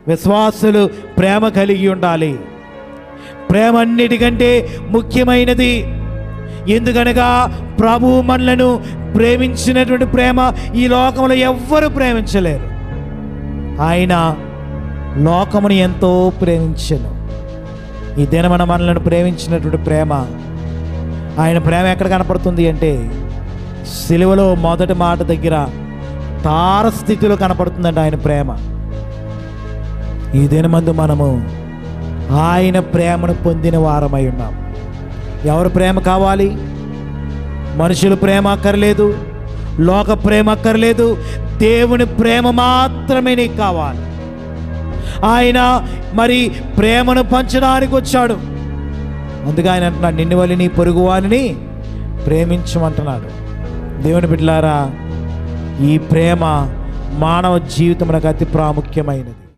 విశ్వాసులు ప్రేమ కలిగి ఉండాలి. ప్రేమ అన్నిటికంటే ముఖ్యమైనది. ఎందుకనగా ప్రభువు మనలను ప్రేమించినటువంటి ప్రేమ ఈ లోకంలో ఎవ్వరూ ప్రేమించలేరు. ఆయన లోకమును ఎంతో ప్రేమించెను. ఈ దినమున మనలను ప్రేమించినటువంటి ప్రేమ, ఆయన ప్రేమ ఎక్కడ కనపడుతుంది అంటే సిలువలో మొదటి మాట దగ్గర తారస్థితిలో కనపడుతుందంట ఆయన ప్రేమ. ఈ దినమందు మనము ఆయన ప్రేమను పొందిన వారమై ఉన్నాం. ఎవరు ప్రేమ కావాలి? మనుషుల ప్రేమ అక్కర్లేదు, లోక ప్రేమ అక్కర్లేదు, దేవుని ప్రేమ మాత్రమే నీకు కావాలి. ఆయన మరి ప్రేమను పంచడానికి వచ్చాడు. అందుకే ఆయన అంటున్నాడు, నిన్ను వలె నీ పొరుగువానిని ప్రేమించమంటున్నాడు. దేవుని బిడ్డలారా, ఈ ప్రేమ మానవ జీవితమునకు అతి ప్రాముఖ్యమైనది.